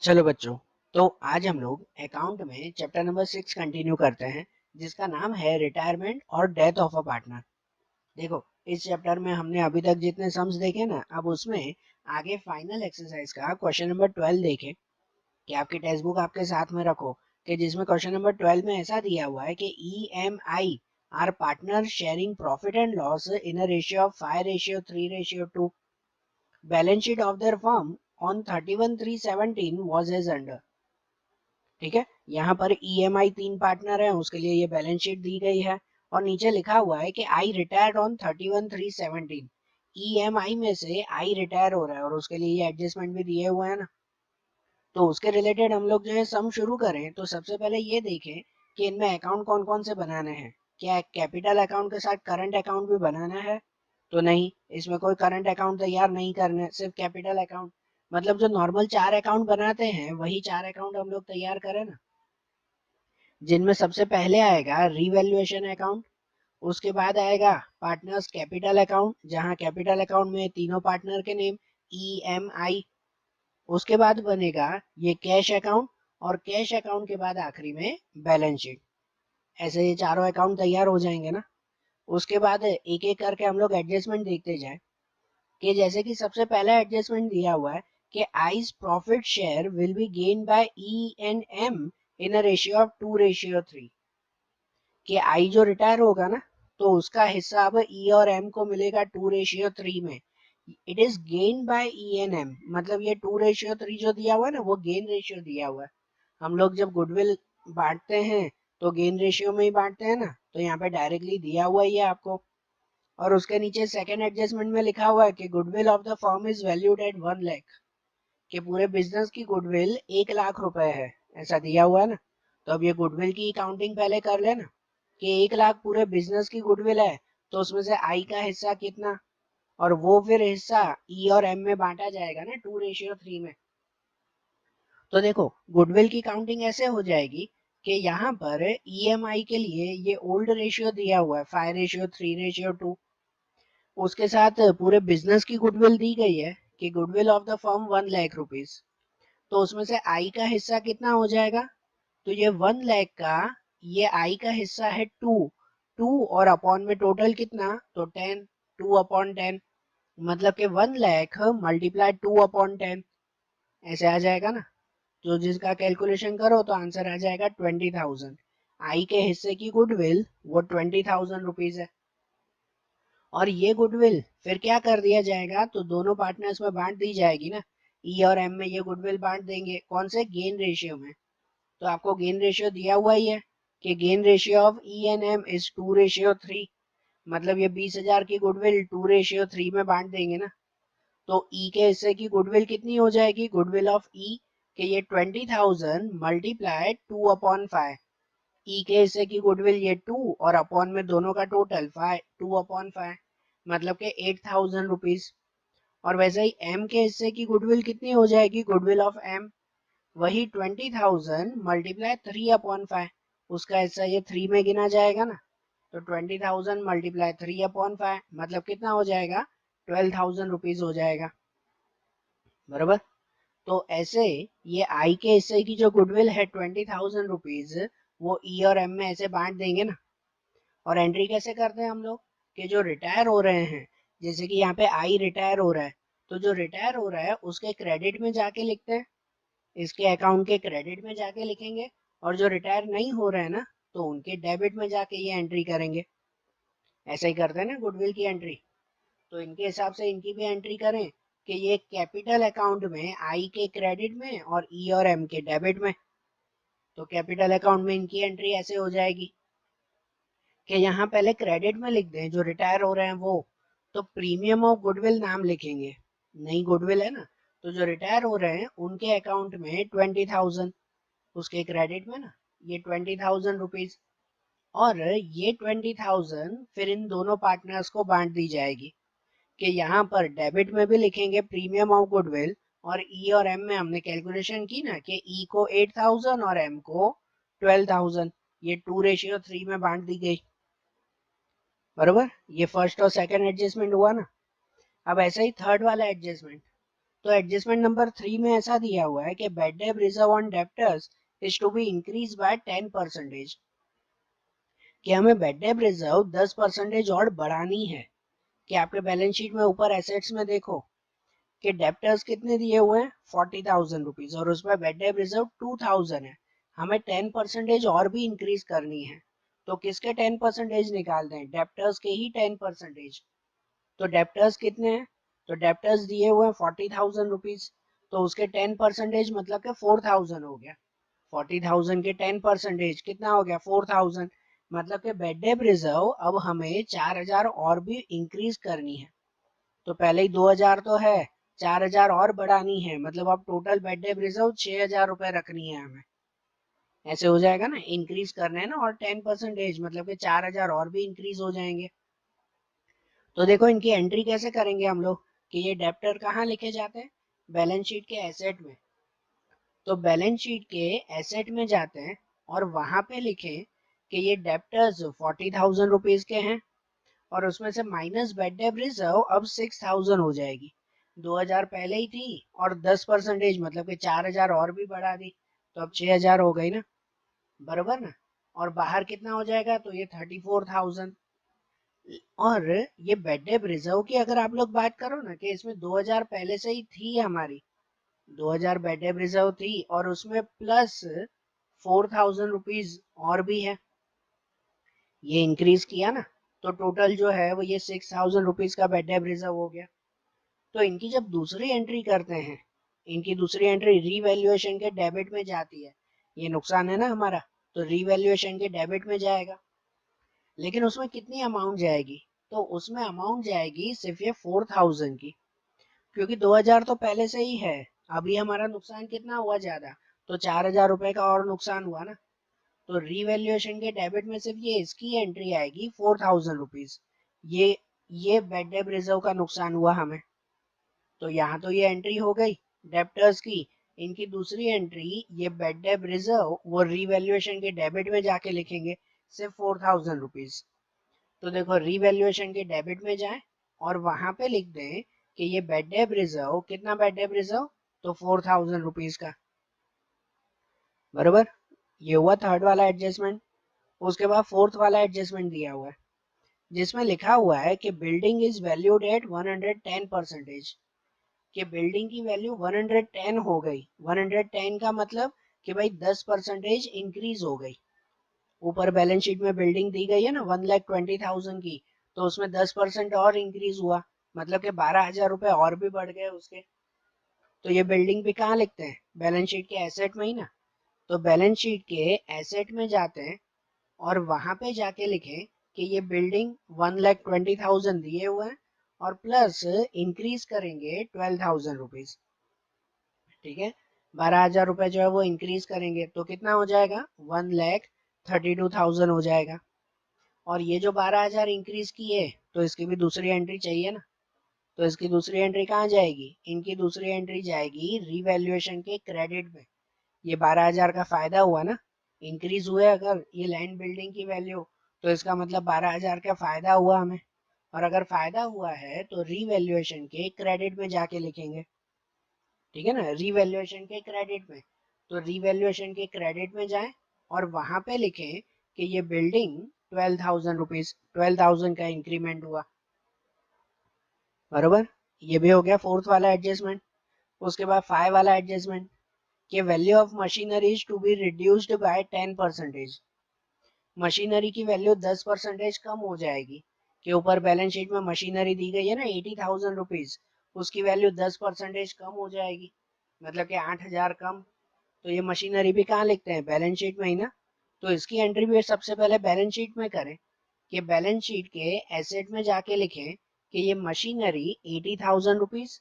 चलो बच्चों, तो आज हम लोग अकाउंट में चैप्टर नंबर 6 कंटिन्यू करते हैं, जिसका नाम है रिटायरमेंट और डेथ ऑफ अ पार्टनर। देखो, इस चैप्टर में हमने अभी तक जितने सम्स देखे ना, अब उसमें आगे फाइनल एक्सरसाइज का क्वेश्चन नंबर 12 देखे कि आपकी टेक्स्ट बुक आपके साथ में रखो, कि जिसमें क्वेश्चन नंबर 12 में ऐसा दिया हुआ है कि EMI are partner sharing profit and loss in a ratio of 5:3:2। Balance sheet of their firm on 31/3/17 was as under. ठीक है, यहाँ पर EMI 3 पार्टनर है, उसके लिए ये बैलेंस शीट दी गई है और नीचे लिखा हुआ है कि आई रिटायर्ड ऑन 31/3/17। EMI में से आई रिटायर हो रहा है और उसके लिए ये एडजस्टमेंट भी दिए हुए हैं ना। तो उसके रिलेटेड हम लोग जो है सम शुरू करें तो सबसे पहले ये देखें कि इनमें अकाउंट कौन कौन से बनाने हैं। क्या कैपिटल अकाउंट के साथ करंट अकाउंट भी बनाना है? तो नहीं, इसमें कोई करंट अकाउंट तैयार नहीं करना है, सिर्फ कैपिटल अकाउंट। मतलब जो नॉर्मल 4 अकाउंट बनाते हैं वही 4 अकाउंट हम लोग तैयार करें ना, जिनमें सबसे पहले आएगा रिवैल्यूएशन अकाउंट, उसके बाद आएगा पार्टनर्स कैपिटल अकाउंट, जहां कैपिटल अकाउंट में तीनों पार्टनर के नेम EMI। उसके बाद बनेगा ये कैश अकाउंट, और कैश अकाउंट के बाद आखिरी में बैलेंस शीट। ऐसे ये चारों अकाउंट तैयार हो जाएंगे ना। उसके बाद एक एक करके हम लोग एडजस्टमेंट देखते जाए, कि जैसे कि सबसे पहला एडजस्टमेंट दिया हुआ है कि eyes profit share will be gain by E and M in a ratio of 2:3। कि आई जो रिटायर होगा ना, तो उसका हिस्सा अब E और M को मिलेगा 2:3 में। It is gain by E and M, मतलब ये 2:3 जो दिया हुआ है ना, वो गेन रेशियो दिया हुआ है। हम लोग जब गुडविल बांटते हैं तो गेन रेशियो में ही बांटते हैं ना, तो यहाँ पे डायरेक्टली दिया हुआ ही है आपको। और उसके नीचे सेकेंड एडजस्टमेंट में लिखा हुआ है कि goodwill of the firm is valued at 1 lakh, कि पूरे बिजनेस की गुडविल 1 लाख रुपए है, ऐसा दिया हुआ है ना। तो अब ये गुडविल की काउंटिंग पहले कर लेना, कि 1 लाख पूरे बिजनेस की गुडविल है, तो उसमें से आई का हिस्सा कितना, और वो फिर हिस्सा E और M में बांटा जाएगा ना 2:3 में। तो देखो, गुडविल की काउंटिंग ऐसे हो जाएगी कि यहाँ पर EMI के लिए ये ओल्ड रेशियो दिया हुआ है 5:3:2। उसके साथ पूरे बिजनेस की गुडविल दी गई है कि goodwill of the firm 1 lakh rupees. तो उसमें से आई का हिस्सा कितना हो जाएगा? तो ये 1 लाख का, ये आई का हिस्सा है 2 और अपॉन में टोटल कितना, तो 10, 2/10। मतलब कि 1 लाख मल्टीप्लाई 2/10, ऐसे आ जाएगा ना। जो जिसका कैलकुलेशन करो तो आंसर आ जाएगा 20,000। आई के हिस्से की गुडविल वो 20,000 रुपीज है। और ये गुडविल फिर क्या कर दिया जाएगा, तो दोनों पार्टनर्स में बांट दी जाएगी ना। E और M में ये गुडविल बांट देंगे, कौन से, गेन रेशियो में। तो आपको गेन रेशियो दिया हुआ ही है कि gain ratio of E and M is 2:3। मतलब ये 20,000 की गुडविल 2:3 में बांट देंगे ना। तो E के हिस्से की गुडविल कितनी हो जाएगी, गुडविल ऑफ E, कि ये 20,000 मल्टीप्लाई 2/5। ई के हिस्से की गुडविल ये 2 और अपॉन में दोनों का टोटल 5, 2/5, मतलब के 8,000 रुपीज। और वैसे ही M के हिस्से की गुडविल कितनी हो जाएगी, गुडविल ऑफ M वही 20,000 मल्टीप्लाई 3/5। उसका हिस्सा ये 3 में गिना जाएगा ना। तो 20,000 मल्टीप्लाई 3/5 मतलब कितना हो जाएगा, 12,000 रुपीज हो जाएगा, बराबर। तो ऐसे ये आई के हिस्से की जो गुडविल है 20,000 रुपीज, वो E और M में ऐसे बांट देंगे ना। और एंट्री कैसे करते हैं हम लोग, कि जो रिटायर हो रहे हैं, जैसे कि यहाँ पे आई रिटायर हो रहा है, तो जो रिटायर हो रहा है उसके क्रेडिट में जाके लिखते हैं, इसके अकाउंट के क्रेडिट में जाके लिखेंगे। और जो रिटायर नहीं हो रहे हैं ना, तो उनके डेबिट में जाके ये एंट्री करेंगे। ऐसा ही करते हैं ना गुडविल की एंट्री। तो इनके हिसाब से इनकी भी एंट्री करें कि ये कैपिटल अकाउंट में आई के क्रेडिट में और E और M के डेबिट में। तो कैपिटल अकाउंट में इनकी एंट्री ऐसे हो जाएगी कि यहाँ पहले क्रेडिट में लिख दें जो रिटायर हो रहे हैं वो, तो प्रीमियम ऑफ गुडविल नाम लिखेंगे, नई गुडविल है ना। तो जो रिटायर हो रहे हैं उनके अकाउंट में 20,000, उसके क्रेडिट में ना, ये 20,000 रुपीज। और ये 20,000 फिर इन दोनों पार्टनर्स को बांट दी जाएगी, कि यहाँ पर डेबिट में भी लिखेंगे प्रीमियम ऑफ गुडविल, और E और M में हमने कैलकुलेशन की ना कि E को 8,000 और M को 12,000, ये 2:3 में बांट दी गई, बरोबर। ये फर्स्ट और सेकंड एडजस्टमेंट हुआ ना। अब ऐसे ही थर्ड वाला एडजस्टमेंट, तो एडजस्टमेंट नंबर 3 में ऐसा दिया हुआ है कि bad debt reserve on debtors is to be increase by 10%, कि हमें बैड डेट रिजर्व 10% और बढ़ानी है। कि आपके बैलेंस शीट में ऊपर एसेट्स में देखो कि डेब्टर्स कितने दिए हुए हैं 40,000 रुपीज और उसमें बैड डेट रिजर्व 2,000 है। हमें 10% और भी इंक्रीज करनी है। तो किसके 10% निकाल दें? डेब्टर्स के ही 10%। तो डेब्टर्स कितने हैं? तो डेब्टर्स दिए हुए हैं 40,000 रुपीज, तो उसके 10% मतलब के 4,000 हो गया। 40,000 के 10% कितना हो गया? 4,000। मतलब के बैड डेट रिजर्व अब हमें 4,000 और भी इंक्रीज करनी है। तो पहले ही 2,000 तो है, 4,000 और बढ़ानी है, मतलब अब टोटल बैड डेट रिजर्व 6,000 रुपए रखनी है हमें। ऐसे हो जाएगा ना, इंक्रीज करना है ना, और 10% मतलब कि 4,000 और भी इंक्रीज हो जाएंगे। तो देखो इनकी एंट्री कैसे करेंगे हम लोग कि ये डेब्टर कहाँ लिखे जाते हैं? बैलेंस शीट के एसेट में। तो बैलेंस शीट के एसेट में जाते हैं और वहां पे लिखें कि ये डेब्टर्स 40,000 रुपीज के हैं और उसमें से माइनस बैड डेट रिजर्व अब 6,000 हो जाएगी। 2,000 पहले ही थी और 10% मतलब कि 4,000 और भी बढ़ा दी, तो अब 6,000 हो गई ना, बराबर ना। और बाहर कितना हो जाएगा? तो ये 34,000। और ये बेड डेप रिजर्व की अगर आप लोग बात करो ना कि इसमें 2,000 पहले से ही थी हमारी, 2,000 बेड डेप रिजर्व थी और उसमें प्लस 4,000 रुपीज और भी है, ये इंक्रीज किया ना, तो टोटल जो है वो ये 6,000 रुपीज का बेड डेप रिजर्व हो गया। तो इनकी जब दूसरी एंट्री करते हैं, इनकी दूसरी एंट्री रीवैल्यूएशन के डेबिट में जाती है। ये नुकसान है ना हमारा, तो रीवैल्यूएशन के डेबिट में जाएगा। लेकिन उसमें कितनी अमाउंट जाएगी? तो उसमें अमाउंट जाएगी सिर्फ ये 4,000 की, क्योंकि 2,000 तो पहले से ही है। अभी हमारा नुकसान कितना हुआ ज्यादा, तो 4,000 रुपए का और नुकसान हुआ ना। तो रीवैल्यूएशन के डेबिट में सिर्फ ये इसकी एंट्री आएगी 4,000 रुपीज। ये बेड डेप रिजर्व का नुकसान हुआ हमें। तो यहाँ तो ये एंट्री हो गई डेब्टर्स की। इनकी दूसरी एंट्री ये बेड डेप रिजर्व वो रीवैल्यूएशन के डेबिट में जाके लिखेंगे सिर्फ 4,000 रुपीज। तो देखो रीवैल्यूएशन के डेबिट में जाए और वहां पे लिख दें कि ये बेड डेप रिजर्व, कितना बेड डेप रिजर्व? तो 4,000 रुपीज का, बराबर। ये हुआ थर्ड वाला एडजस्टमेंट। उसके बाद फोर्थ वाला एडजस्टमेंट दिया हुआ है जिसमें लिखा हुआ है कि बिल्डिंग इज वैल्यूड एट 110%, कि बिल्डिंग की वैल्यू 110 हो गई। 110 का मतलब कि भाई 10% इंक्रीज हो गई। ऊपर बैलेंस शीट में बिल्डिंग दी गई है ना 1,20,000 की, तो उसमें 10% और इंक्रीज हुआ, मतलब कि 12,000 रुपए और भी बढ़ गए उसके। तो ये बिल्डिंग भी कहाँ लिखते हैं? बैलेंस शीट के एसेट में ही ना। तो बैलेंस शीट के एसेट में जाते हैं और वहां पे जाके लिखें कि ये बिल्डिंग 1,20,000 दिए हुए हैं और प्लस इंक्रीज करेंगे 12,000 रुपीज। ठीक है, 12,000 रुपए जो है वो इंक्रीज करेंगे तो कितना हो जाएगा? 1,32,000 हो जाएगा। और ये जो 12,000 इंक्रीज किए तो इसकी भी दूसरी एंट्री चाहिए ना। तो इसकी दूसरी एंट्री कहाँ जाएगी? इनकी दूसरी एंट्री जाएगी रीवैल्यूएशन के क्रेडिट में। ये 12,000 का फायदा हुआ ना, इंक्रीज हुए अगर ये लैंड बिल्डिंग की वैल्यू, तो इसका मतलब 12,000 का फायदा हुआ हमें। और अगर फायदा हुआ है तो रीवैल्यूएशन के क्रेडिट में जाके लिखेंगे। ठीक है ना, रीवैल्यूएशन के क्रेडिट में। तो रीवैल्यूएशन के क्रेडिट में जाएं और वहां पे लिखें कि ये बिल्डिंग 12,000 रुपीज, 12,000 का इंक्रीमेंट हुआ, बरोबर। ये भी हो गया फोर्थ वाला एडजस्टमेंट। उसके बाद 5 वाला एडजस्टमेंट कि value of machinery to be reduced by 10%। Machinery की वैल्यू 10% कम हो जाएगी। कि ऊपर बैलेंस शीट में मशीनरी दी गई है ना 80,000 रुपीज, उसकी वैल्यू 10% कम हो जाएगी, मतलब कि 8,000 कम। तो ये मशीनरी भी कहाँ लिखते हैं? बैलेंस शीट में ही ना। तो इसकी एंट्री भी सबसे पहले बैलेंस शीट में करें कि बैलेंस शीट के एसेट में जाके लिखें कि ये मशीनरी 80,000 रुपीज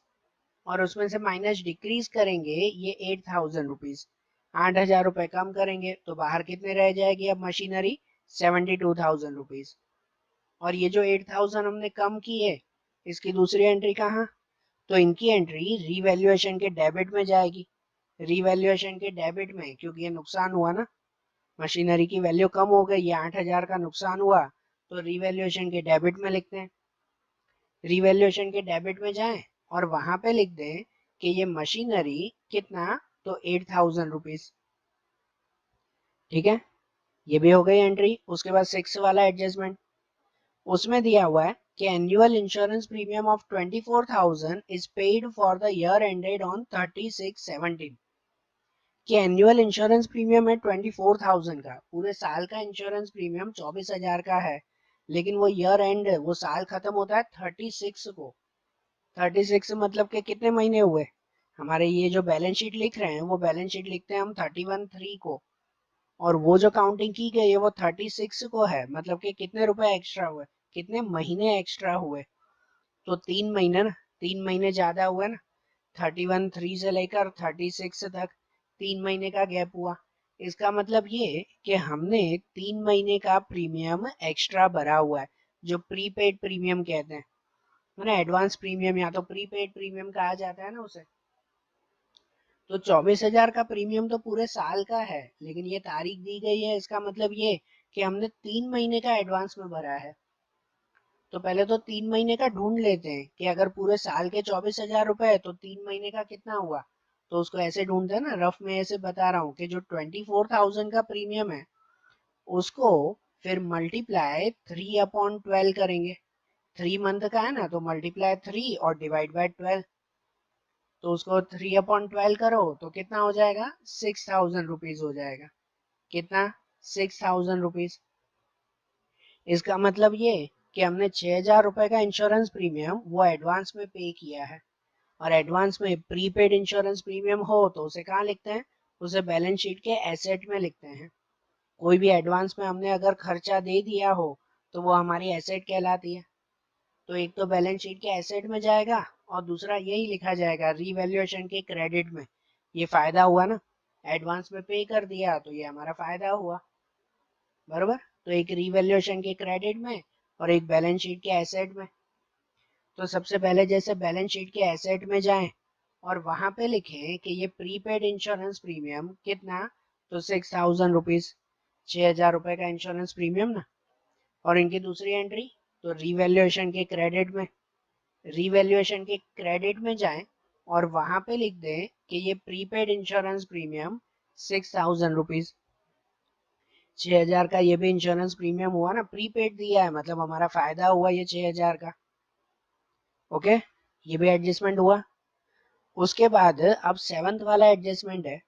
और उसमें से माइनस डिक्रीज करेंगे ये 8,000 रुपीज, 8,000 रुपए कम करेंगे तो बाहर कितने रह जाएगी अब मशीनरी? 72,000 रुपीज। और ये जो 8,000 हमने कम की है, इसकी दूसरी एंट्री कहाँ? तो इनकी एंट्री रीवैल्यूएशन के डेबिट में जाएगी। रीवैल्यूएशन के डेबिट में, क्योंकि ये नुकसान हुआ ना, मशीनरी की वैल्यू कम हो गई, ये 8,000 का नुकसान हुआ, तो रीवैल्यूएशन के डेबिट में लिखते हैं। रीवैल्यूएशन के डेबिट में जाएं और वहां पे लिख दें कि ये मशीनरी कितना, तो 8000 रुपीज। ठीक है, ये भी हो गई एंट्री। उसके बाद 6 वाला एडजस्टमेंट, उसमें दिया हुआ है कि annual insurance premium of 24,000 is paid for the year ended on 36/17। कि एनुअल इंश्योरेंस प्रीमियम है 24,000 का, पूरे साल का इंश्योरेंस प्रीमियम 24,000 का है, लेकिन वो ईयर एंड, वो साल खत्म होता है 36 को। 36 मतलब के कितने महीने हुए हमारे, ये जो बैलेंस शीट लिख रहे हैं वो बैलेंस शीट लिखते हैं हम 31/3 को, और वो जो काउंटिंग की गई है वो 36 को है, मतलब कि कितने रुपए एक्स्ट्रा हुए, कितने महीने एक्स्ट्रा हुए, तो 3 महीने ना, 3 महीने ज्यादा हुए ना, 31/3 से लेकर 36 तक 3 महीने का गैप हुआ। इसका मतलब ये कि हमने 3 महीने का प्रीमियम एक्स्ट्रा भरा हुआ है, जो प्रीपेड प्रीमियम कहते हैं ना, एडवांस प्रीमियम या तो प्रीपेड प्रीमियम कहा जाता है ना उसे। तो 24,000 का प्रीमियम तो पूरे साल का है, लेकिन ये तारीख दी गई है, इसका मतलब ये कि हमने 3 महीने का एडवांस में भरा है। तो पहले तो 3 महीने का ढूंढ लेते हैं कि अगर पूरे साल के 24,000 रुपए है तो 3 महीने का कितना हुआ। तो उसको ऐसे ढूंढते हैं ना, रफ में ऐसे बता रहा हूँ कि जो 24,000 का प्रीमियम है उसको फिर मल्टीप्लाई 3/12 करेंगे। 3 मंथ का है ना, तो मल्टीप्लाई 3 और डिवाइड बाय 12। तो उसको 3/12 करो तो कितना हो जाएगा, 6,000 रुपीज हो जाएगा। कितना, 6,000 रुपीज। इसका मतलब ये कि हमने 6,000 रुपए का इंश्योरेंस प्रीमियम वो एडवांस में पे किया है। और एडवांस में प्रीपेड इंश्योरेंस प्रीमियम हो तो उसे कहाँ लिखते हैं, उसे बैलेंस शीट के एसेट में लिखते हैं। कोई भी एडवांस में हमने अगर खर्चा दे दिया हो तो वो हमारी एसेट कहलाती है। तो एक तो बैलेंस शीट के एसेट में जाएगा और दूसरा यही लिखा जाएगा रीवैल्यूएशन के क्रेडिट में। ये फायदा हुआ ना, एडवांस में पे कर दिया तो ये हमारा फायदा हुआ, बरोबर। तो एक रीवैल्यूएशन के क्रेडिट में और एक बैलेंस शीट के एसेट में। तो सबसे पहले जैसे बैलेंस शीट के एसेट में जाएं और वहां पे लिखें कि ये प्रीपेड इंश्योरेंस प्रीमियम कितना, तो 6,000 रुपीज, 6,000 रुपए का इंश्योरेंस प्रीमियम ना। और इनकी दूसरी एंट्री, तो रीवैल्यूएशन के क्रेडिट में, रीवैल्यूएशन के क्रेडिट में जाएं और वहां पे लिख दें कि ये प्रीपेड इंश्योरेंस प्रीमियम 6,000 रुपीज। 6,000 का ये भी इंश्योरेंस प्रीमियम हुआ ना, प्रीपेड दिया है मतलब हमारा फायदा हुआ ये 6,000 का। ओके, ये भी एडजस्टमेंट हुआ। उसके बाद अब 7th वाला एडजस्टमेंट है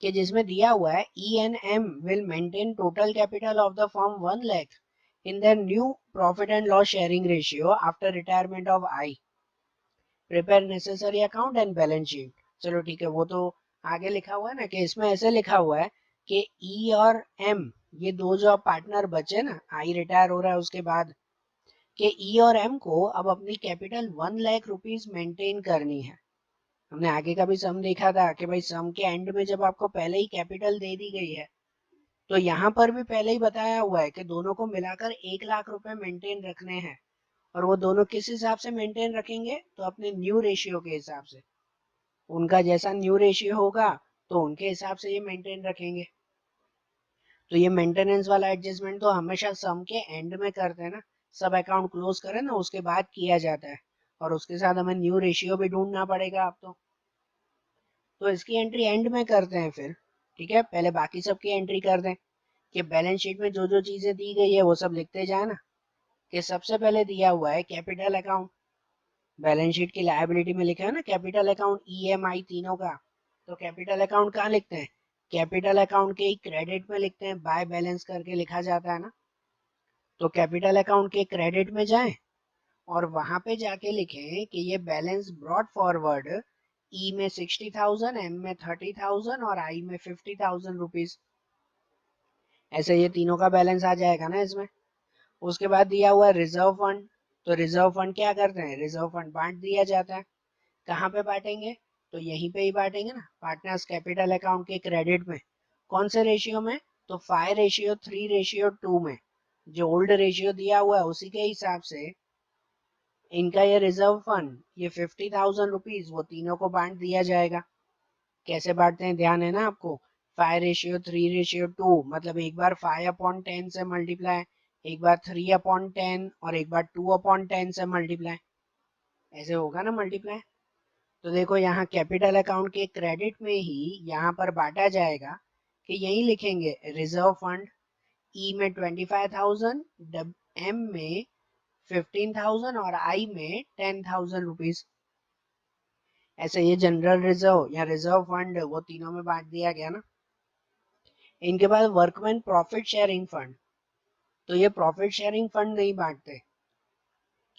कि जिसमें दिया हुआ है E&M will maintain total capital of the firm 1 lakh in their new profit and loss sharing ratio after retirement of I. Prepare necessary account and balance sheet. चलो ठीक है, वो तो आगे लिखा हुआ है ना, कि इसमें ऐसे लिखा हुआ है कि E और M, ये दो जो पार्टनर बचे ना, I रिटायर हो रहा है उसके बाद, कि E और M को अब अपनी कैपिटल 1 लाख रुपीज मेंटेन करनी है। हमने आगे का भी सम देखा था कि भाई सम के एंड में जब आपको पहले ही कैपिटल दे दी गई है, तो यहाँ पर भी पहले ही बताया हुआ है कि दोनों को मिलाकर 1 लाख रुपए मेंटेन रखने हैं। और वो दोनों किस हिसाब से मेंटेन रखेंगे, तो अपने न्यू रेशियो के हिसाब से। उनका जैसा न्यू रेशियो होगा तो उनके हिसाब से ये मेंटेन रखेंगे। तो ये मेंटेनेंस वाला एडजस्टमेंट तो हमेशा सम के एंड में करते हैं ना, सब अकाउंट क्लोज करें ना उसके बाद किया जाता है, और उसके साथ हमें न्यू रेशियो भी ढूंढना पड़ेगा आप तो इसकी एंट्री एंड में करते हैं फिर। ठीक है, पहले बाकी सब की एंट्री कर दें कि बैलेंस शीट में जो जो चीजें दी गई है वो सब लिखते जाए ना। कि सबसे पहले दिया हुआ है कैपिटल अकाउंट, बैलेंस शीट की लायबिलिटी में लिखा है ना कैपिटल अकाउंट EMI तीनों का। तो कैपिटल अकाउंट कहाँ लिखते हैं, कैपिटल अकाउंट के क्रेडिट में लिखते हैं, बाय बैलेंस करके लिखा जाता है ना। तो कैपिटल अकाउंट के क्रेडिट में जाएं और वहां पे जाके लिखें कि ये बैलेंस ब्रॉड फॉरवर्ड ई में 60,000, एम में 30,000 और आई में 50,000 रुपीज। ऐसे ये तीनों का बैलेंस आ जाएगा ना इसमें। उसके बाद दिया हुआ है रिजर्व फंड। तो रिजर्व फंड क्या करते हैं, रिजर्व फंड बांट दिया जाता है। कहाँ पे बांटेंगे, तो यहीं पे ही बांटेंगे ना, पार्टनर्स कैपिटल अकाउंट के क्रेडिट में। कौन से रेशियो में, तो 5:3:2 में। जो ओल्ड रेशियो दिया हुआ है उसी के हिसाब से इनका ये रिजर्व फंड, ये 50,000 रुपीज वो तीनों को बांट दिया जाएगा। कैसे बांटते हैं ध्यान है ना आपको, 5:3:2, मतलब एक बार 5/10 से मल्टीप्लाई, एक बार 3/10 और एक बार 2/10 से मल्टीप्लाई। ऐसे होगा ना मल्टीप्लाई। तो देखो यहाँ कैपिटल अकाउंट के क्रेडिट में ही यहाँ पर बांटा जाएगा कि यही लिखेंगे रिजर्व फंड, ई में 25,000, एम में 15,000 और आई में 10,000 रुपीज। ऐसे ये जनरल रिजर्व या रिजर्व फंड वो तीनों में बांट दिया गया ना। इनके बाद वर्कमैन प्रॉफिट शेयरिंग फंड, तो ये प्रॉफिट शेयरिंग फंड नहीं बांटते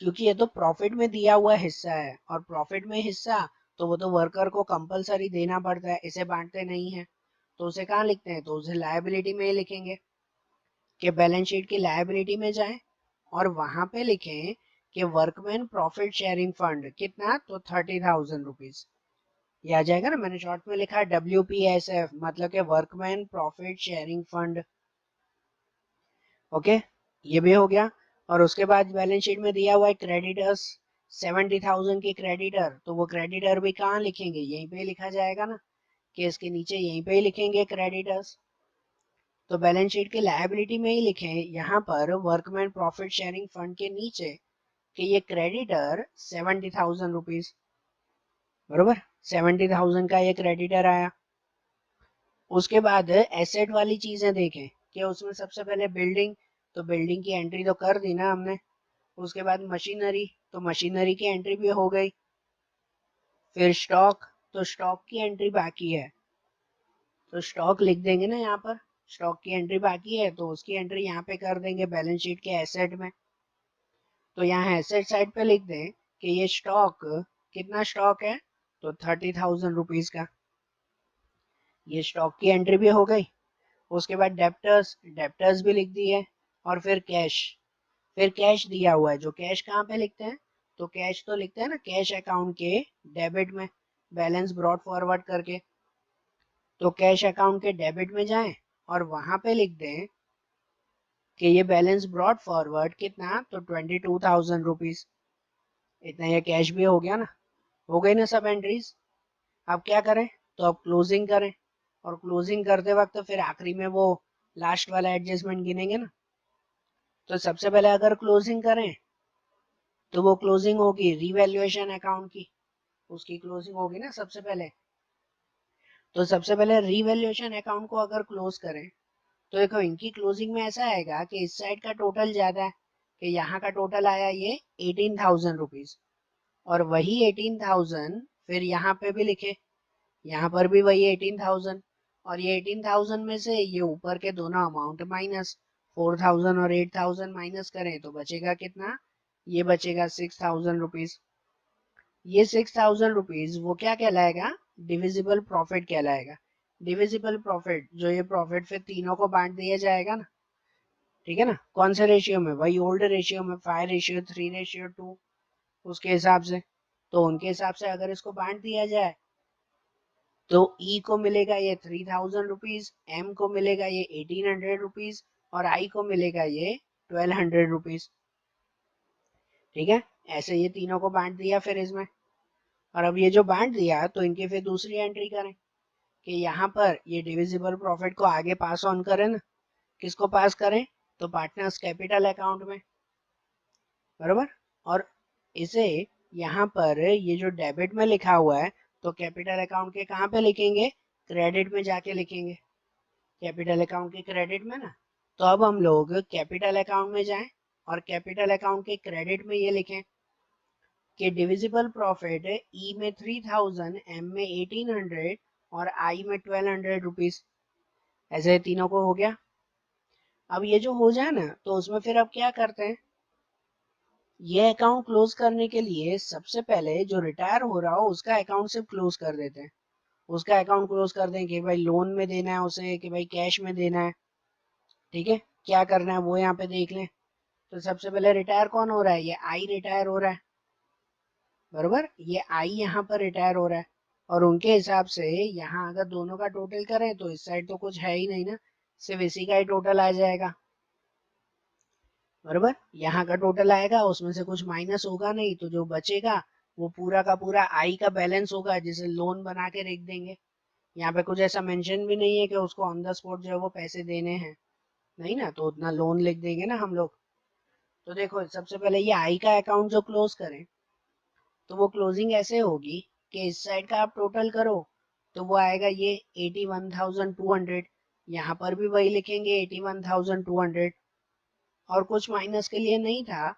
क्योंकि ये तो प्रॉफिट में दिया हुआ हिस्सा है, और प्रॉफिट में हिस्सा तो वो तो वर्कर को कंपलसरी देना पड़ता है, इसे बांटते नहीं है। तो उसे कहाँ लिखते हैं, तो उसे लायबिलिटी में ही लिखेंगे कि बैलेंस शीट की लायबिलिटी में जाएं और वहां पे लिखें कि वर्कमैन प्रॉफिट शेयरिंग फंड कितना, तो 30,000 रुपीज। ये आ जाएगा ना, मैंने शॉर्ट में लिखा WPSF, मतलब कि workman profit sharing fund. Okay, ये भी हो गया। और उसके बाद बैलेंस शीट में दिया हुआ है क्रेडिटर्स 70,000 के क्रेडिटर, तो वो क्रेडिटर भी कहाँ लिखेंगे, यहीं पे लिखा जाएगा ना, कि इसके नीचे यहीं पे ही लिखेंगे क्रेडिटर्स। तो बैलेंस शीट के लायबिलिटी में ही लिखें यहाँ पर वर्कमैन प्रॉफिट शेयरिंग फंड के नीचे कि ये क्रेडिटर 70,000 रुपीज, बरोबर, 70,000 का ये क्रेडिटर आया। उसके बाद एसेट वाली चीजें देखें कि उसमें सबसे पहले बिल्डिंग, तो बिल्डिंग की एंट्री तो कर दी ना हमने। उसके बाद मशीनरी, तो मशीनरी की एंट्री भी हो गई। फिर स्टॉक, तो स्टॉक की एंट्री बाकी है, तो स्टॉक लिख देंगे ना यहाँ पर, स्टॉक की एंट्री बाकी है तो उसकी एंट्री यहाँ पे कर देंगे बैलेंस शीट के एसेट में। तो यहाँ एसेट साइड पे लिख दें कि ये स्टॉक, कितना स्टॉक है, तो 30,000 रुपीज का, ये स्टॉक की एंट्री भी हो गई। उसके बाद डेप्टर्स, डेप्टर्स भी लिख दिए। और फिर कैश, फिर कैश दिया हुआ है, जो कैश कहाँ पे लिखते हैं, तो कैश तो लिखते हैं ना कैश अकाउंट के डेबिट में, बैलेंस ब्रॉड फॉरवर्ड करके। तो कैश अकाउंट के डेबिट में जाएं और वहां पे लिख दें कि ये बैलेंस ब्रॉड फॉरवर्ड कितना, तो 22,000 रुपीज। इतना ये कैश भी हो गया ना, हो गई ना सब एंट्रीज। अब क्या करें, तो अब क्लोजिंग करें, और क्लोजिंग करते वक्त फिर आखिरी में वो लास्ट वाला एडजस्टमेंट गिनेंगे ना। तो सबसे पहले अगर क्लोजिंग करें तो वो क्लोजिंग होगी रिवैल्यूएशन अकाउंट की, उसकी क्लोजिंग होगी ना सबसे पहले। तो सबसे पहले रिवैल्यूएशन अकाउंट को अगर क्लोज करें तो देखो इनकी क्लोजिंग में ऐसा आएगा कि इस साइड का टोटल ज्यादा है, कि यहाँ का टोटल आया ये 18,000 रुपीज, और वही 18,000 फिर यहाँ पे भी लिखे, यहाँ पर भी वही 18,000, और ये 18,000 में से ये ऊपर के दोनों अमाउंट माइनस, 4,000 और 8,000 माइनस करें तो बचेगा कितना, ये बचेगा 6,000 रुपीज। ये 6,000 रुपीज वो क्या कहलाएगा, डिविजिबल प्रॉफिट कहलाएगा। डिविजिबल प्रॉफिट, जो ये प्रॉफिट फिर तीनों को बांट दिया जाएगा ना, ठीक है ना, कौन से रेशियो में, वही ओल्ड रेशियो में, 5:3:2, उसके हिसाब से। तो उनके हिसाब से अगर इसको बांट दिया जाए तो ई को मिलेगा ये 3,000 रुपीज, एम को मिलेगा ये 1,800 रुपीज, और आई को मिलेगा ये 1,200 रुपीज। ठीक है, ऐसे ये तीनों को बांट दिया फिर इसमें। और अब ये जो बांट दिया तो इनकी फिर दूसरी एंट्री करें कि यहाँ पर ये डिविजिबल प्रॉफिट को आगे पास ऑन करें ना, किसको पास करें, तो पार्टनर्स कैपिटल अकाउंट में, बरोबर। और इसे यहाँ पर ये जो डेबिट में लिखा हुआ है तो कैपिटल अकाउंट के कहाँ पे लिखेंगे, क्रेडिट में जाके लिखेंगे, कैपिटल अकाउंट के क्रेडिट में ना। तो अब हम लोग कैपिटल अकाउंट में जाएं और कैपिटल अकाउंट के क्रेडिट में ये लिखें कि डिविजिबल प्रॉफिट ई में 3,000, एम में 1,800 और आई में 1,200 रुपीज। ऐसे तीनों को हो गया। अब ये जो हो जाए ना तो उसमें फिर अब क्या करते हैं, ये अकाउंट क्लोज करने के लिए सबसे पहले जो रिटायर हो रहा हो उसका अकाउंट सिर्फ क्लोज कर देते हैं। उसका अकाउंट क्लोज कर दें कि भाई लोन में देना है उसे, कि भाई कैश में देना है, ठीक है, क्या करना है वो यहाँ पे देख लें। तो सबसे पहले रिटायर कौन हो रहा है, ये आई रिटायर हो रहा है, बरोबर, ये आई यहाँ पर रिटायर हो रहा है। और उनके हिसाब से यहाँ अगर दोनों का टोटल करें तो इस साइड तो कुछ है ही नहीं ना, सिर्फ इसी का ही टोटल आ जाएगा, बरोबर। यहाँ का टोटल आएगा, उसमें से कुछ माइनस होगा नहीं, तो जो बचेगा वो पूरा का पूरा आई का बैलेंस होगा, जिसे लोन बना के रख देंगे। यहाँ पे कुछ ऐसा मेंशन भी नहीं है कि उसको ऑन द स्पॉट जो है वो पैसे देने हैं, नहीं ना, तो उतना लोन लिख देंगे ना हम लोग। तो देखो सबसे पहले ये आई का अकाउंट जो क्लोज करें तो वो क्लोजिंग ऐसे होगी कि इस साइड का आप टोटल करो तो वो आएगा ये 81,200, यहाँ पर भी वही लिखेंगे 81,200, और कुछ माइनस के लिए नहीं था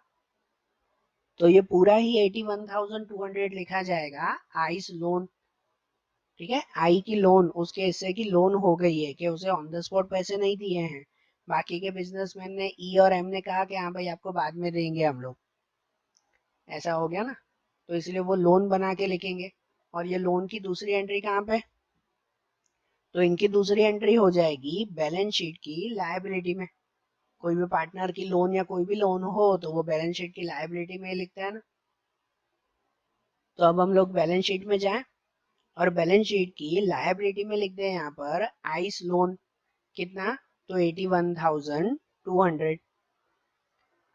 तो ये पूरा ही 81,200 लिखा जाएगा आइस लोन। ठीक है, आई की लोन, उसके हिस्से की लोन हो गई है कि उसे ऑन द स्पॉट पैसे नहीं दिए हैं। बाकी के बिजनेसमैन ने ई और एम ने कहा कि हाँ भाई आपको बाद में देंगे हम लोग, ऐसा हो गया ना, तो इसलिए वो लोन बना के लिखेंगे। और ये लोन की दूसरी एंट्री कहाँ पे, तो इनकी दूसरी एंट्री हो जाएगी बैलेंस शीट की लायबिलिटी में। कोई भी पार्टनर की लोन या कोई भी लोन हो तो वो बैलेंस शीट की लायबिलिटी में लिखते हैं ना। तो अब हम लोग बैलेंस शीट में जाएं और बैलेंस शीट की लायबिलिटी में लिख दें यहाँ पर आइस लोन, कितना, तो 81,200,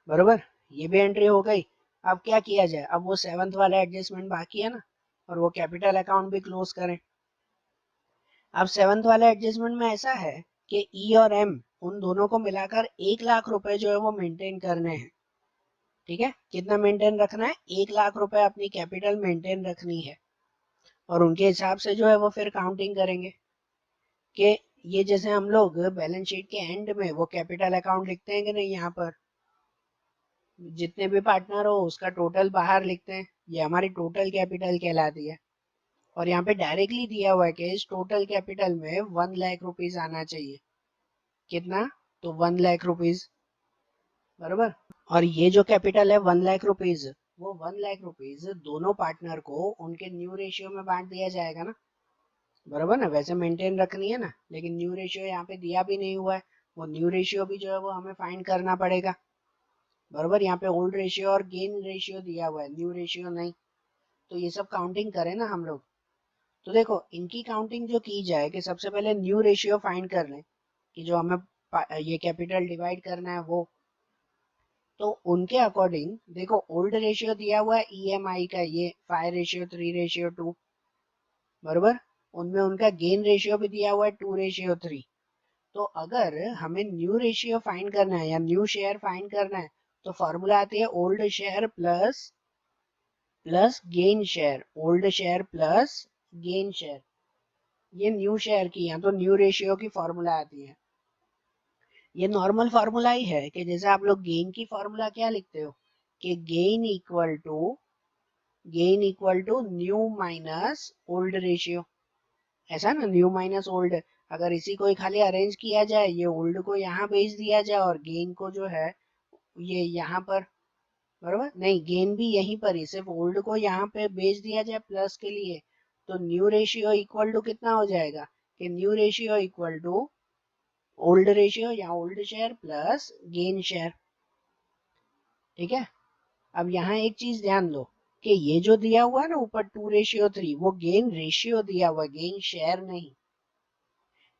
बरोबर। ये भी एंट्री हो गई। अब क्या किया जाए, अब वो सेवंथ वाला एडजस्टमेंट बाकी है ना, और वो कैपिटल अकाउंट भी क्लोज करें। अब सेवंथ वाला एडजस्टमेंट में ऐसा है कि ई और एम उन दोनों को मिलाकर 1 लाख रुपए जो है वो मेंटेन करने हैं। ठीक है, कितना मेंटेन रखना है, 1 लाख रुपए अपनी कैपिटल मेंटेन रखनी है। और उनके हिसाब से जो है वो फिर काउंटिंग करेंगे कि ये जैसे हम लोग बैलेंस शीट के एंड में वो कैपिटल अकाउंट लिखते हैं कि नहीं, यहाँ पर जितने भी पार्टनर हो उसका टोटल बाहर लिखते हैं, ये हमारी टोटल कैपिटल कहलाती है। और यहाँ पे डायरेक्टली दिया हुआ है कि इस टोटल कैपिटल में 1 लाख रुपीज आना चाहिए, कितना, तो 1 लाख रुपीज, बरोबर। और ये जो कैपिटल है 1 लाख रुपीज, वो 1 लाख रुपीज दोनों पार्टनर को उनके न्यू रेशियो में बांट दिया जाएगा ना, बरोबर ना। वैसे मेंटेन रखनी है ना, लेकिन न्यू रेशियो यहाँ पे दिया भी नहीं हुआ है, वो न्यू रेशियो भी जो है वो हमें फाइंड करना पड़ेगा, बरोबर। यहाँ पे ओल्ड रेशियो और गेन रेशियो दिया हुआ है, न्यू रेशियो नहीं। तो ये सब काउंटिंग करें ना हम लोग, तो देखो इनकी काउंटिंग जो की जाए कि सबसे पहले न्यू रेशियो फाइंड कर लें कि जो हमें ये कैपिटल डिवाइड करना है वो। तो उनके अकॉर्डिंग देखो ओल्ड रेशियो दिया हुआ है ईएमआई का, ये 5:3:2, बरोबर। उनमें उनका गेन रेशियो भी दिया हुआ है 2:3। तो अगर हमें न्यू रेशियो फाइंड करना है या न्यू शेयर फाइंड करना है तो फॉर्मूला आती है old share plus plus gain share, old share plus gain share. ये न्यू शेयर की है तो न्यू रेशियो की फॉर्मूला आती है। ये नॉर्मल फार्मूला ही है कि जैसे आप लोग गेन की फॉर्मूला क्या लिखते हो कि gain equal to new minus old ratio, ऐसा ना, न्यू माइनस ओल्ड। अगर इसी को ही खाली अरेंज किया जाए, ये ओल्ड को यहाँ भेज दिया जाए और गेन को जो है ये यहाँ पर, बरोबर, नहीं गेन भी यहीं पर ही, सिर्फ ओल्ड को यहाँ पे भेज दिया जाए प्लस के लिए, तो न्यू रेशियो इक्वल टू कितना हो जाएगा कि new ratio equal to old ratio या old share plus gain share. ठीक है, अब यहाँ एक चीज ध्यान दो कि ये जो दिया हुआ है ना ऊपर 2:3, वो गेन रेशियो दिया हुआ है, गेन शेयर नहीं।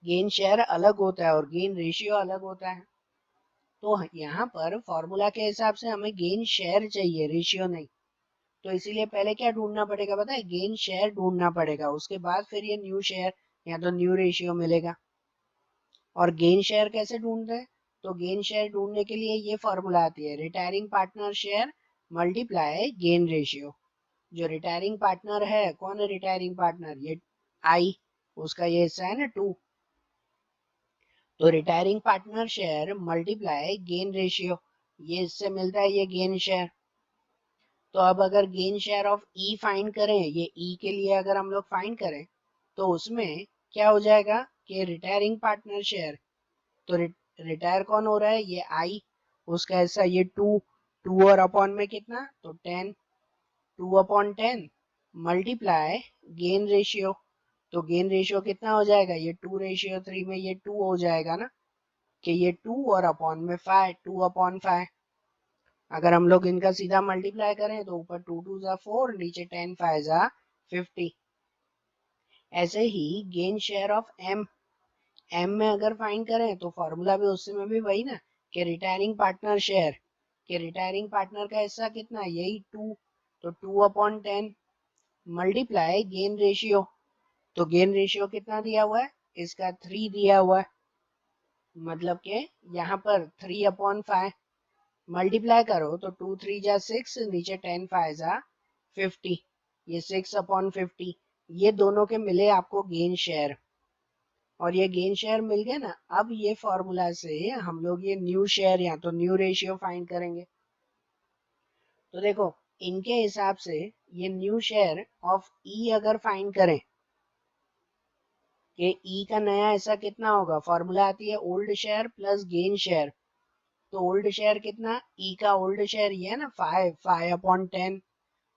गेन शेयर अलग होता है और गेन रेशियो अलग होता है। तो यहाँ पर फॉर्मूला के हिसाब से हमें गेन शेयर चाहिए, रेशियो नहीं। तो इसीलिए पहले क्या ढूंढना पड़ेगा पता है, गेन शेयर ढूंढना पड़ेगा, उसके बाद फिर ये न्यू शेयर या तो न्यू रेशियो मिलेगा। और गेन शेयर कैसे ढूंढते हैं, तो गेन शेयर ढूंढने के लिए ये फॉर्मूला आती है retiring partner share multiply gain ratio. जो रिटायरिंग पार्टनर है, कौन है रिटायरिंग पार्टनर, ये आई, उसका ये हिस्सा है ना 2, तो retiring partner share multiply gain ratio, ये इससे मिलता है ये गेन शेयर। तो अब अगर gain share of E find करें, ये ई के लिए अगर हम लोग फाइंड करें तो उसमें क्या हो जाएगा कि रिटायरिंग पार्टनर शेयर, तो रिटायर कौन हो रहा है, ये आई, उसका हिस्सा ये 2, 2 और अपॉन में कितना, तो 10, 2/10 मल्टीप्लाई गेन रेशियो। तो गेन रेशियो कितना हो जाएगा, ये 2:3 में ये 2 हो जाएगा ना, कि ये 2 और अपॉन में 5, 2/5। अगर हम लोग इनका सीधा मल्टीप्लाई करें तो ऊपर 2 2 जा 4, नीचे 10 5 जा 50। ऐसे ही gain share of M, M में अगर फाइंड करें तो फॉर्मूला भी उससे में भी वही ना, कि रिटायरिंग पार्टनर शेयर, कि रिटायरिंग पार्टनर का हिस्सा कितना है, यही 2, तो 2/10 मल्टीप्लाई गेन रेशियो। तो गेन रेशियो कितना दिया हुआ है, इसका 3 दिया हुआ है, मतलब कि यहाँ पर 3/5 मल्टीप्लाई करो तो 2 3 जा 6, नीचे 10 5 जा 50। ये 6/50, ये दोनों के मिले आपको गेन शेयर, और ये गेन शेयर मिल गए ना। अब ये फॉर्मूला से हम लोग ये न्यू शेयर या तो न्यू रेशियो फाइंड करेंगे। तो देखो इनके हिसाब से ये न्यू शेयर ऑफ ई अगर फाइंड करें कि ई का नया हिस्सा कितना होगा, फॉर्मूला आती है old share plus gain share. तो ओल्ड शेयर कितना, ई का ओल्ड शेयर ये है ना 5/10,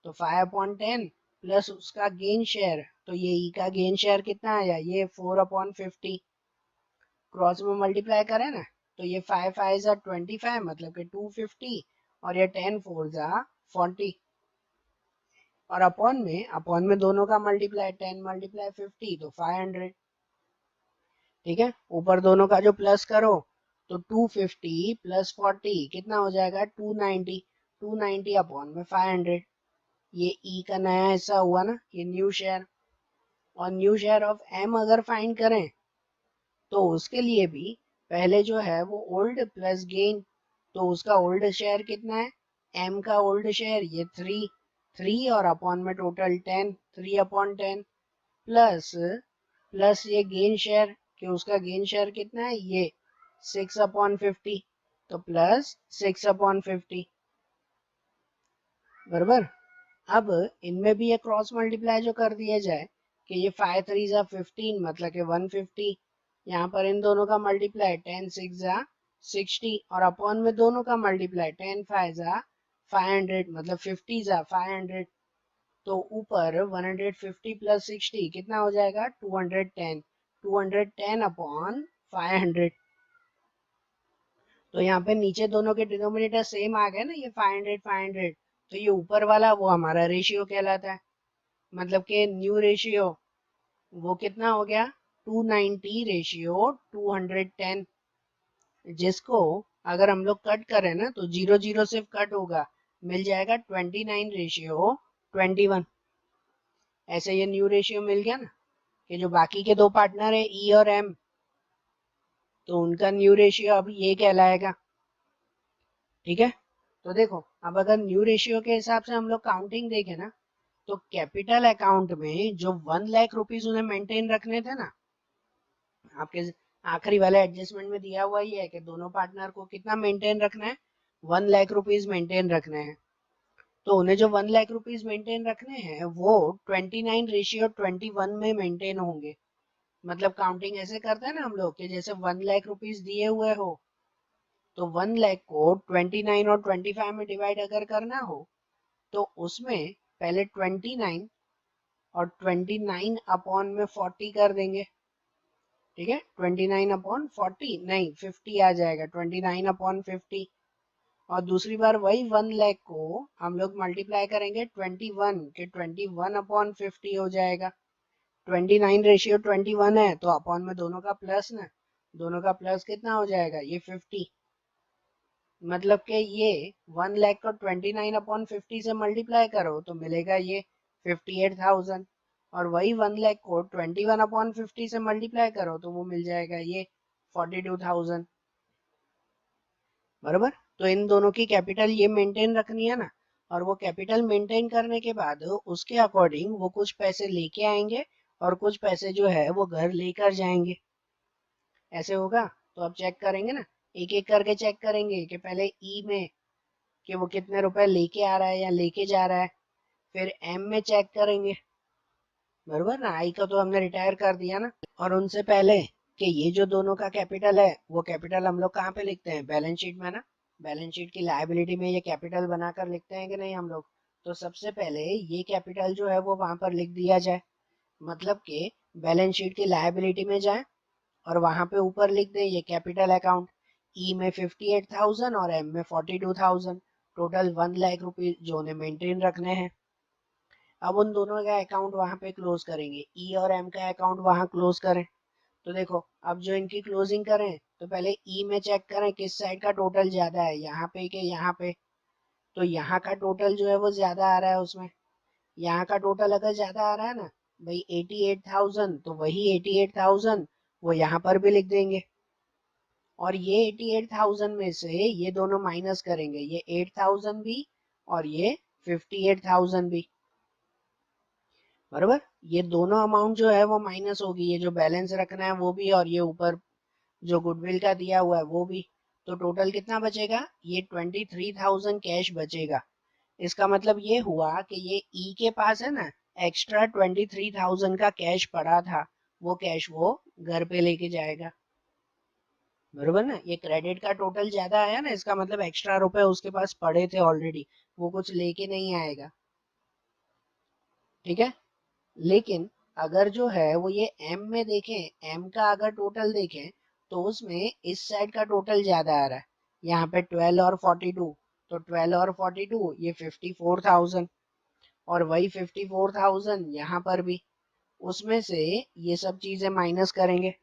तो 5/10 प्लस उसका गेन शेयर, तो ये ई का गेन शेयर कितना आया, ये 4/50, क्रॉस में मल्टीप्लाई करें ना, तो ये 5×5 = 25 मतलब कि 250, और ये 10×4 = 40, और अपॉन में दोनों का मल्टीप्लाई, 10 × 50 तो 500। ठीक है, ऊपर दोनों का जो प्लस करो तो 250 + 40 कितना हो जाएगा, 290, 290 अपॉन में 500, ये ई का नया हिस्सा हुआ ना, ये न्यू शेयर। और न्यू शेयर ऑफ एम अगर फाइंड करें तो उसके लिए भी पहले जो है वो ओल्ड प्लस गेन, तो उसका ओल्ड शेयर कितना है, एम का ओल्ड शेयर ये 3 और अपॉन में टोटल 10, 3/10 प्लस ये गेन शेयर कि उसका गेन शेयर कितना है, ये 6/50, तो प्लस 6/50 बराबर। अब इनमें भी ये क्रॉस मल्टीप्लाई जो कर दिया जाए कि ये 5×3 = 15 मतलब कि 150, यहाँ पर इन दोनों का मल्टीप्लाई 10×6 = 60, और अपॉन में दोनों का मल्टीप्लाई 10×5 = 500 मतलब 50 = 500, तो ऊपर 150 + 60 कितना हो जाएगा, 210, 210/500। तो यहाँ पे नीचे दोनों के डिनोमिनेटर सेम आ गए ना, ये 500 500, तो ये ऊपर वाला वो हमारा रेशियो कहलाता है, मतलब कि न्यू रेशियो वो कितना हो गया, 290/210, जिसको अगर हम लोग कट करें ना तो 0 0 सिर्फ कट होगा, मिल जाएगा 29/21। ऐसे ये न्यू रेशियो मिल गया ना, कि जो बाकी के दो पार्टनर है ई और एम, तो उनका न्यू रेशियो अब ये कहलाएगा। ठीक है, तो देखो अब अगर न्यू रेशियो के हिसाब से हम लोग काउंटिंग देखें ना, तो कैपिटल अकाउंट में जो 1 लाख रुपीज उन्हें मेंटेन रखने थे ना, आपके आखिरी वाले एडजस्टमेंट में दिया हुआ ही है कि दोनों पार्टनर को कितना मेंटेन रखना है, 1 लाख रुपीज मेंटेन रखने हैं। तो उन्हें जो 1 लाख रुपीज मेंटेन रखने हैं वो 29/21 में मेंटेन होंगे। मतलब काउंटिंग ऐसे करते हैं ना हम लोग कि जैसे 1 लाख रुपीज दिए हुए हो, तो 1 लाख को 29 और 25 में डिवाइड अगर करना हो तो उसमें पहले 29 और 29/40 कर देंगे। ठीक है, 29/40 नहीं 50 आ जाएगा, 29/50, और दूसरी बार वही 1 लाख को हम लोग मल्टीप्लाई करेंगे 21 के, 21/50 हो जाएगा। 29/21 है तो अपॉन में दोनों का प्लस ना, दोनों का प्लस कितना हो जाएगा, ये 50, मतलब कि ये 1 लाख को 29/50 से मल्टीप्लाई करो तो मिलेगा ये 58,000, और वही 1 लाख को 21/50 से मल्टीप्लाई करो तो वो मिल जाएगा ये 42,000 बराबर। तो इन दोनों की कैपिटल ये मेंटेन रखनी है ना, और वो कैपिटल मेंटेन करने के बाद उसके अकॉर्डिंग वो कुछ पैसे लेके आएंगे और कुछ पैसे जो है वो घर लेकर जाएंगे। ऐसे होगा, तो अब चेक करेंगे ना, एक एक करके चेक करेंगे कि पहले ई में कि वो कितने रुपए लेके आ रहा है या लेके जा रहा है, फिर एम में चेक करेंगे बरोबर ना, आई का तो हमने रिटायर कर दिया ना। और उनसे पहले कि ये जो दोनों का कैपिटल है वो कैपिटल हम लोग कहाँ पे लिखते हैं, बैलेंस शीट में ना। बैलेंस शीट की लायबिलिटी में ये कैपिटल बनाकर लिखते हैं कि नहीं हम लोग, तो सबसे पहले ये कैपिटल जो है वो वहां पर लिख दिया जाए, मतलब कि बैलेंस शीट की लायबिलिटी में जाए और वहां पे ऊपर लिख दें ये कैपिटल अकाउंट, ई में 58,000 और एम में 42,000, टोटल 1 लाख रुपीज जो उन्हें मेंटेन रखने हैं। अब उन दोनों का अकाउंट वहां पे क्लोज करेंगे, ई और एम का अकाउंट वहां क्लोज करें। तो देखो अब जो इनकी क्लोजिंग करें तो पहले ई में चेक करें किस साइड का टोटल ज्यादा है, यहाँ पे कि यहाँ पे, तो यहाँ का टोटल जो है वो ज्यादा आ रहा है उसमें, यहाँ का टोटल अगर ज्यादा आ रहा है ना भाई 88,000, तो वही 88,000 वो यहाँ पर भी लिख देंगे, और ये 88,000 में से ये दोनों माइनस करेंगे, ये 8,000 भी और ये 58,000 भी। बरोबर। ये दोनों अमाउंट जो है वो माइनस होगी, ये जो बैलेंस रखना है वो भी, और ये ऊपर जो गुडविल का दिया हुआ है वो भी। तो टोटल कितना बचेगा, ये 23,000 कैश बचेगा। इसका मतलब ये हुआ कि ये ई के पास है ना एक्स्ट्रा 23,000 का कैश पड़ा था, वो कैश वो घर पे लेके जाएगा। बरोबर ना, ये क्रेडिट का टोटल ज्यादा आया ना, इसका मतलब एक्स्ट्रा रुपए उसके पास पड़े थे ऑलरेडी, वो कुछ लेके नहीं आएगा। ठीक है। लेकिन अगर जो है वो ये एम में देखें, एम का अगर टोटल देखें तो उसमें इस साइड का टोटल ज्यादा आ रहा है, यहाँ पे 12 और 42, तो 12 और 42 ये 54,000, और वही 54,000 यहाँ पर भी, उसमें से ये सब चीजें माइनस करेंगे।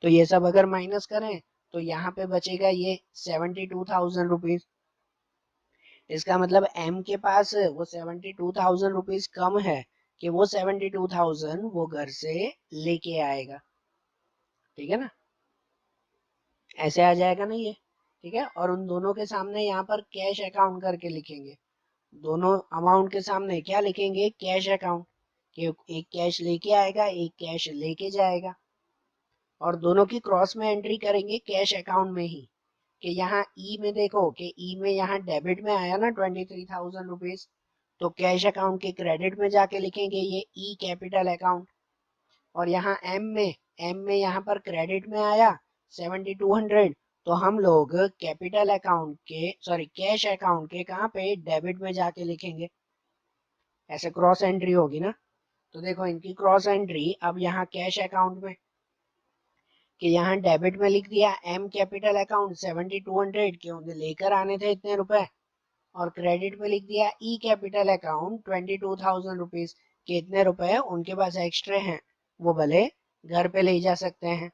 तो ये सब अगर माइनस करें तो यहाँ पे बचेगा ये 72,000 रुपीज। इसका मतलब एम के पास वो 72,000 रुपीज कम है, कि वो 72,000 वो घर से लेके आएगा। ठीक है ना, ऐसे आ जाएगा ना ये। ठीक है, और उन दोनों के सामने यहाँ पर कैश अकाउंट करके लिखेंगे। दोनों अमाउंट के सामने क्या लिखेंगे, कैश अकाउंट, कि एक कैश लेके आएगा एक कैश लेके जाएगा। और दोनों की क्रॉस में एंट्री करेंगे कैश अकाउंट में ही, कि यहाँ ई में देखो कि ई में यहाँ डेबिट में आया ना 23,000 रुपीज, तो कैश अकाउंट के क्रेडिट में जाके लिखेंगे ये ई कैपिटल अकाउंट। और यहाँ एम में यहाँ पर क्रेडिट में आया 7,200, तो हम लोग कैपिटल अकाउंट के सॉरी कैश अकाउंट के कहाँ पे डेबिट में जाके लिखेंगे। ऐसे क्रॉस एंट्री होगी ना। तो देखो इनकी क्रॉस एंट्री अब यहाँ कैश अकाउंट में, कि यहाँ डेबिट में लिख दिया एम कैपिटल अकाउंट 7,200 के उन्हें लेकर आने थे इतने रुपए, और क्रेडिट में लिख दिया ई कैपिटल अकाउंट 22,000 रुपीज के इतने रुपए उनके पास एक्स्ट्रा हैं, वो भले घर पे ले जा सकते हैं।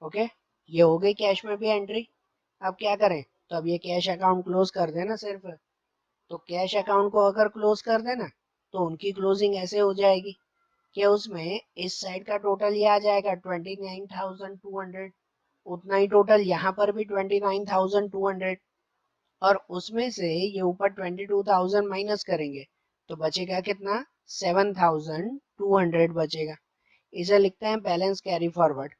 ओके, ये हो गई कैश में भी एंट्री। अब क्या करें, तो अब ये कैश अकाउंट क्लोज कर देना सिर्फ। तो कैश अकाउंट को अगर क्लोज कर देना तो उनकी क्लोजिंग ऐसे हो जाएगी कि उसमें इस साइड का टोटल ये आ जाएगा 29,200, उतना ही टोटल यहाँ पर भी 29,200, और उसमें से ये ऊपर 22,000 माइनस करेंगे तो बचेगा कितना, 7,200 बचेगा। इसे लिखते हैं बैलेंस कैरी फॉरवर्ड।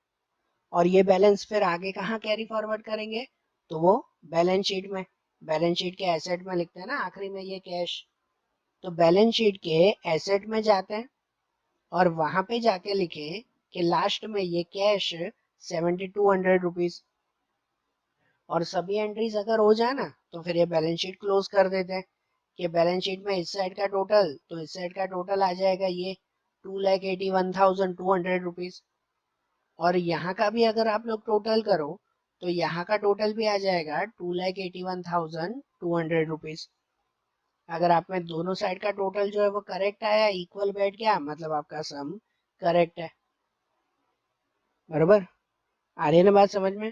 और ये बैलेंस फिर आगे कहाँ कैरी फॉरवर्ड करेंगे, तो वो बैलेंस शीट में, बैलेंस शीट के एसेट में लिखते हैं ना आखिरी में ये कैश। तो बैलेंस शीट के एसेट में जाते हैं और वहां पे जाके लिखें कि लास्ट में ये कैश 7,200 रुपीज, और सभी एंट्रीज अगर हो जाए ना तो फिर ये बैलेंस शीट क्लोज कर देते हैं। कि बैलेंस शीट में इस साइड का टोटल, तो इस साइड का टोटल आ जाएगा ये 2,81,200 रुपीज, और यहाँ का भी अगर आप लोग टोटल करो तो यहाँ का टोटल भी आ जाएगा 2,81,200 रुपीज। अगर आप में दोनों साइड का टोटल जो है वो करेक्ट आया, इक्वल बैठ गया, मतलब आपका सम करेक्ट है। बरोबर, आ रही है ना बात समझ में।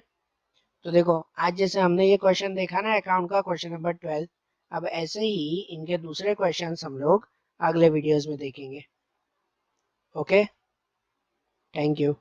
तो देखो आज जैसे हमने ये क्वेश्चन देखा ना अकाउंट का, क्वेश्चन नंबर 12, अब ऐसे ही इनके दूसरे क्वेश्चंस हम लोग अगले वीडियोस में देखेंगे। Okay, thank you.